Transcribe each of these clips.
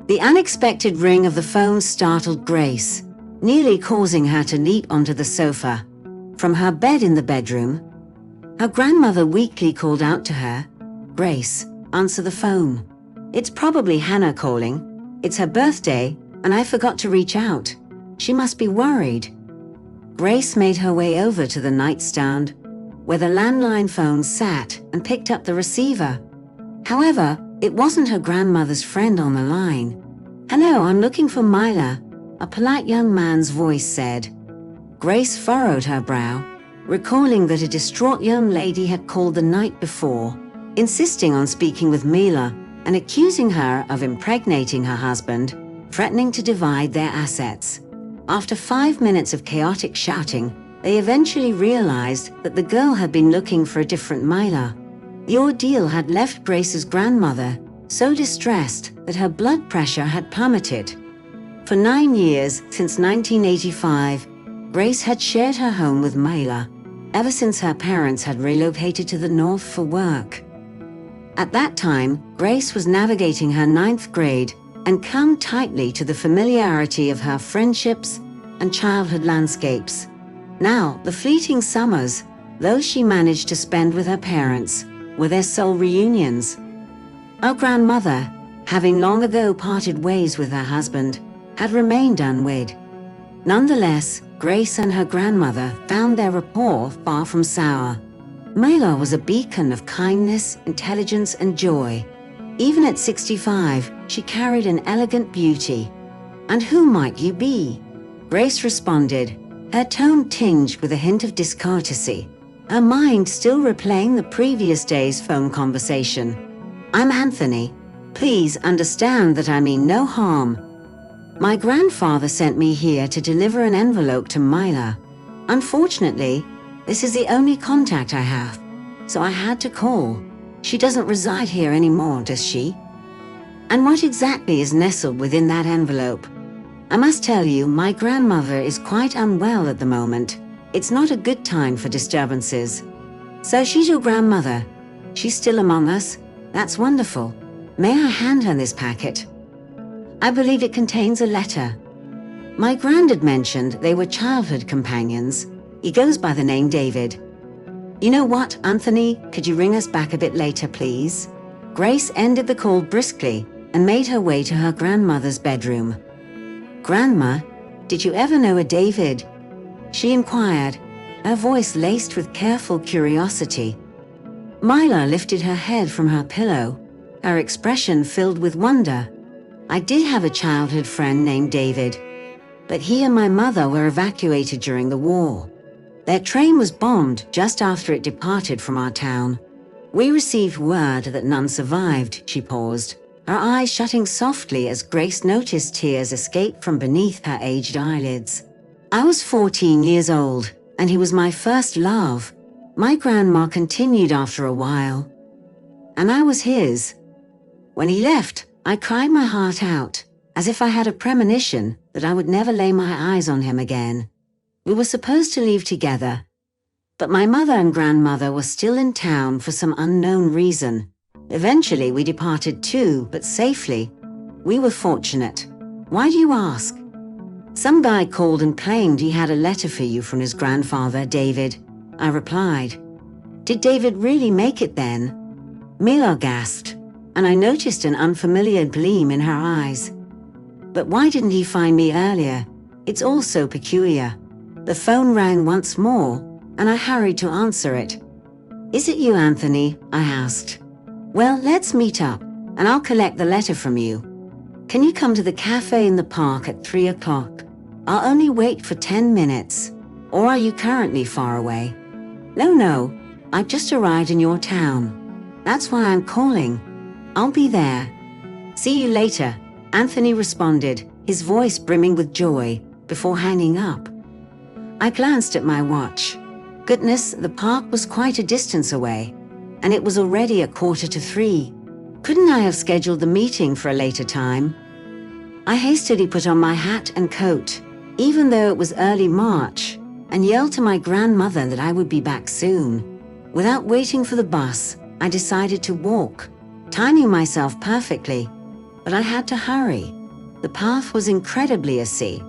The unexpected ring of the phone startled Grace, nearly causing her to leap onto the sofa. From her bed in the bedroom, her grandmother weakly called out to her, "Grace, answer the phone. It's probably Hannah calling. It's her birthday, and I forgot to reach out. She must be worried." Grace made her way over to the nightstand, where the landline phone sat, and picked up the receiver. However, it wasn't her grandmother's friend on the line. "Hello, I'm looking for Myla," a polite young man's voice said. Grace furrowed her brow, recalling that a distraught young lady had called the night before, insisting on speaking with Mila and accusing her of impregnating her husband, threatening to divide their assets. After 5 minutes of chaotic shouting, they eventually realized that the girl had been looking for a different Mila. The ordeal had left Grace's grandmother so distressed that her blood pressure had plummeted. For 9 years, since 1985, Grace had shared her home with Mila, ever since her parents had relocated to the north for work. At that time, Grace was navigating her 9th grade and clung tightly to the familiarity of her friendships and childhood landscapes. Now, the fleeting summers, those she managed to spend with her parents, were their sole reunions. Our grandmother, having long ago parted ways with her husband, had remained unwed. Nonetheless, Grace and her grandmother found their rapport far from sour. Mila was a beacon of kindness, intelligence, and joy. Even at 65, she carried an elegant beauty. "And who might you be?" Grace responded, her tone tinged with a hint of discourtesy, her mind still replaying the previous day's phone conversation. "I'm Anthony. Please understand that I mean no harm. My grandfather sent me here to deliver an envelope to Myla. Unfortunately, this is the only contact I have, so I had to call. She doesn't reside here anymore, does she? And what exactly is nestled within that envelope? I must tell you, my grandmother is quite unwell at the moment. It's not a good time for disturbances." "So she's your grandmother? She's still among us? That's wonderful. May I hand her this packet?" "I believe it contains a letter. My granddad mentioned they were childhood companions. He goes by the name David." "You know what, Anthony, could you ring us back a bit later, please?" Grace ended the call briskly and made her way to her grandmother's bedroom. "Grandma, did you ever know a David?" she inquired, her voice laced with careful curiosity. Myla lifted her head from her pillow, her expression filled with wonder. "I did have a childhood friend named David, but he and my mother were evacuated during the war. Their train was bombed just after it departed from our town. We received word that none survived." She paused, her eyes shutting softly as Grace noticed tears escape from beneath her aged eyelids. "I was 14 years old, and he was my first love," my grandma continued after a while. "And I was his. When he left, I cried my heart out, as if I had a premonition that I would never lay my eyes on him again. We were supposed to leave together, but my mother and grandmother were still in town for some unknown reason. Eventually we departed too, but safely. We were fortunate." "Why do you ask?" "Some guy called and claimed he had a letter for you from his grandfather, David," I replied. "Did David really make it then?" Mila gasped, and I noticed an unfamiliar gleam in her eyes. "But why didn't he find me earlier? It's all so peculiar." The phone rang once more, and I hurried to answer it. "Is it you, Anthony?" I asked. "Well, let's meet up, and I'll collect the letter from you. Can you come to the cafe in the park at 3 o'clock? I'll only wait for 10 minutes. Or are you currently far away?" No, I've just arrived in your town. That's why I'm calling. I'll be there." "See you later," Anthony responded, his voice brimming with joy, before hanging up. I glanced at my watch. Goodness, the park was quite a distance away, and it was already at 2:45. Couldn't I have scheduled the meeting for a later time? I hastily put on my hat and coat, even though it was early March, and yelled to my grandmother that I would be back soon. Without waiting for the bus, I decided to walk, timing myself perfectly. but I had to hurry. The path was incredibly icy,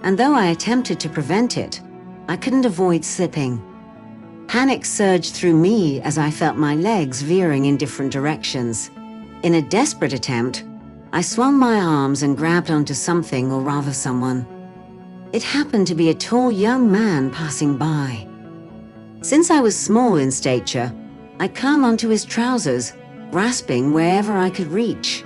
and though I attempted to prevent it, I couldn't avoid slipping. Panic surged through me as I felt my legs veering in different directions. In a desperate attempt, I swung my arms and grabbed onto something, or rather someone. It happened to be a tall young man passing by. Since I was small in stature, I clung onto his trousers, grasping wherever I could reach.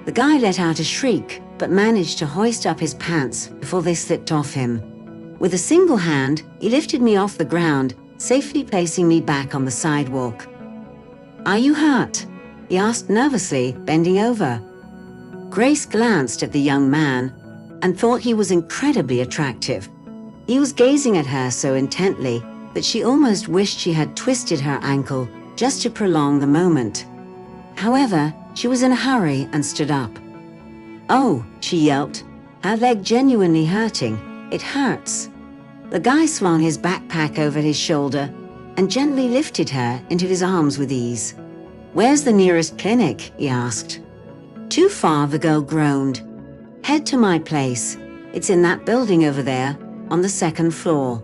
The guy let out a shriek, but managed to hoist up his pants before they slipped off him. With a single hand, he lifted me off the ground, safely placing me back on the sidewalk. "Are you hurt?" he asked nervously, bending over. Grace glanced at the young man and thought he was incredibly attractive. He was gazing at her so intently that she almost wished she had twisted her ankle just to prolong the moment. However, she was in a hurry and stood up. "Oh," she yelped, her leg genuinely hurting. "It hurts." The guy swung his backpack over his shoulder and gently lifted her into his arms with ease. "Where's the nearest clinic?" he asked. "Too far," the girl groaned. "Head to my place. It's in that building over there, on the second floor."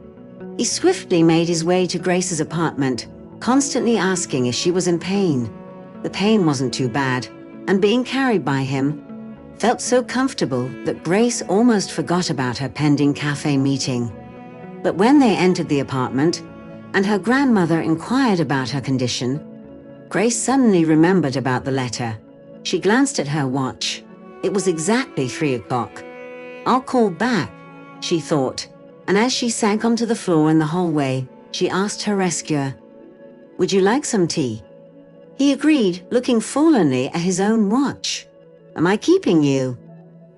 He swiftly made his way to Grace's apartment, constantly asking if she was in pain. The pain wasn't too bad, and being carried by him felt so comfortable that Grace almost forgot about her pending cafe meeting. But when they entered the apartment, and her grandmother inquired about her condition, Grace suddenly remembered about the letter. She glanced at her watch. It was exactly 3 o'clock. "I'll call back," she thought, and as she sank onto the floor in the hallway, she asked her rescuer, "Would you like some tea?" He agreed, looking forlornly at his own watch. "Am I keeping you?"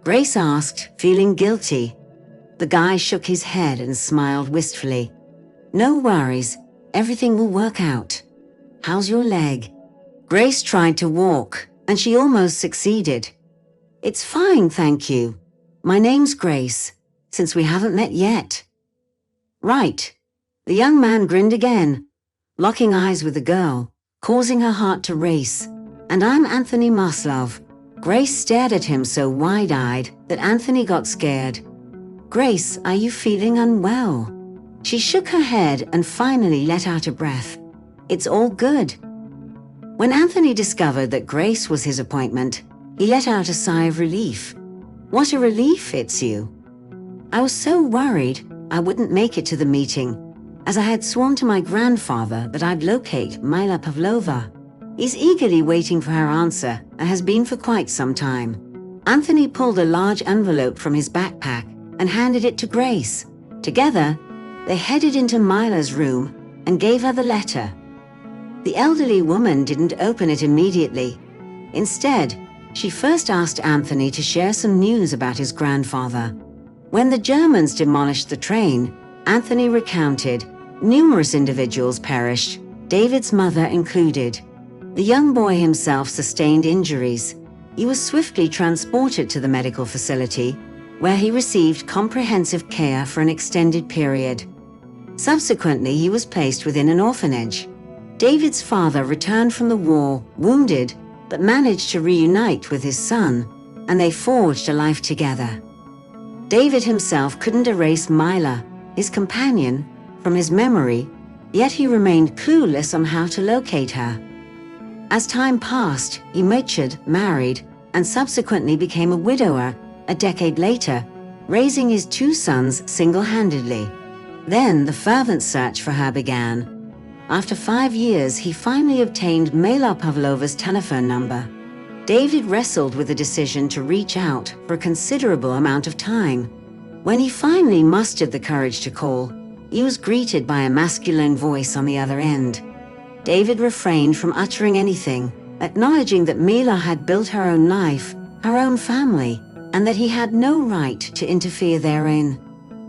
Grace asked, feeling guilty. The guy shook his head and smiled wistfully. "No worries, everything will work out. How's your leg?" Grace tried to walk, and she almost succeeded. "It's fine, thank you. My name's Grace, since we haven't met yet." "Right." The young man grinned again, locking eyes with the girl, causing her heart to race. "And I'm Anthony Maslov." Grace stared at him so wide-eyed that Anthony got scared. "Grace, are you feeling unwell?" She shook her head and finally let out a breath. "It's all good." When Anthony discovered that Grace was his appointment, he let out a sigh of relief. "What a relief it's you." "I was so worried I wouldn't make it to the meeting, as I had sworn to my grandfather that I'd locate Myla Pavlova. He's eagerly waiting for her answer and has been for quite some time." Anthony pulled a large envelope from his backpack and handed it to Grace. Together, they headed into Myla's room and gave her the letter. The elderly woman didn't open it immediately. Instead, she first asked Anthony to share some news about his grandfather. When the Germans demolished the train, Anthony recounted, numerous individuals perished, David's mother included. The young boy himself sustained injuries. He was swiftly transported to the medical facility, where he received comprehensive care for an extended period. Subsequently, he was placed within an orphanage. David's father returned from the war, wounded, but managed to reunite with his son, and they forged a life together. David himself couldn't erase Myla, his companion, from his memory, yet he remained clueless on how to locate her. As time passed, he matured, married, and subsequently became a widower a decade later, raising his 2 sons single-handedly. Then the fervent search for her began. After 5 years, he finally obtained Myla Pavlova's telephone number. David wrestled with the decision to reach out for a considerable amount of time. When he finally mustered the courage to call, he was greeted by a masculine voice on the other end. David refrained from uttering anything, acknowledging that Myla had built her own life, her own family, and that he had no right to interfere therein.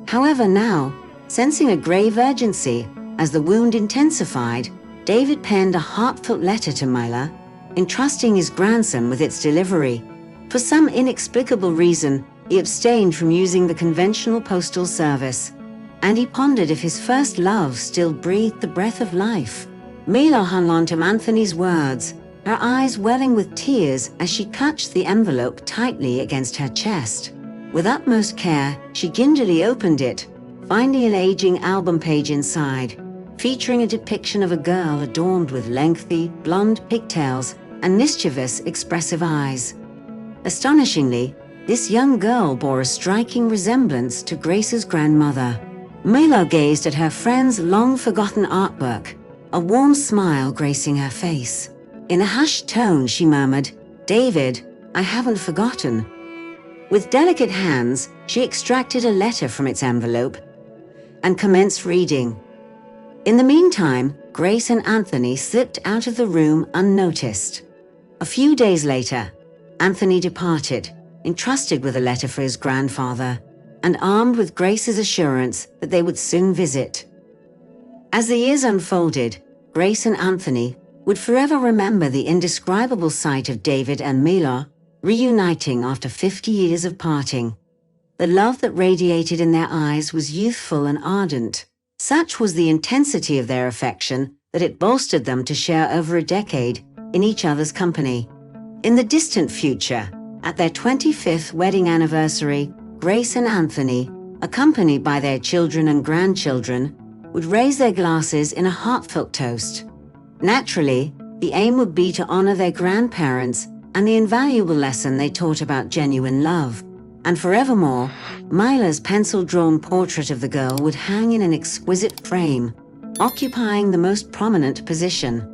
However, now, sensing a grave urgency as the wound intensified, David penned a heartfelt letter to Myla, entrusting his grandson with its delivery. For some inexplicable reason, he abstained from using the conventional postal service, and he pondered if his first love still breathed the breath of life. Myla hung on to Anthony's words, her eyes welling with tears as she clutched the envelope tightly against her chest. With utmost care, she gingerly opened it, finding an aging album page inside, featuring a depiction of a girl adorned with lengthy, blonde pigtails and mischievous, expressive eyes. Astonishingly, this young girl bore a striking resemblance to Grace's grandmother. Mila gazed at her friend's long-forgotten artwork, a warm smile gracing her face. In a hushed tone, she murmured, "David, I haven't forgotten." With delicate hands, she extracted a letter from its envelope and commenced reading. In the meantime, Grace and Anthony slipped out of the room unnoticed. A few days later, Anthony departed, entrusted with a letter for his grandfather, and armed with Grace's assurance that they would soon visit. As the years unfolded, Grace and Anthony would forever remember the indescribable sight of David and Mila reuniting after 50 years of parting. The love that radiated in their eyes was youthful and ardent. Such was the intensity of their affection that it bolstered them to share over a decade in each other's company. In the distant future, at their 25th wedding anniversary, Grace and Anthony, accompanied by their children and grandchildren, would raise their glasses in a heartfelt toast. Naturally, the aim would be to honor their grandparents and the invaluable lesson they taught about genuine love. And forevermore, Mila's pencil-drawn portrait of the girl would hang in an exquisite frame, occupying the most prominent position.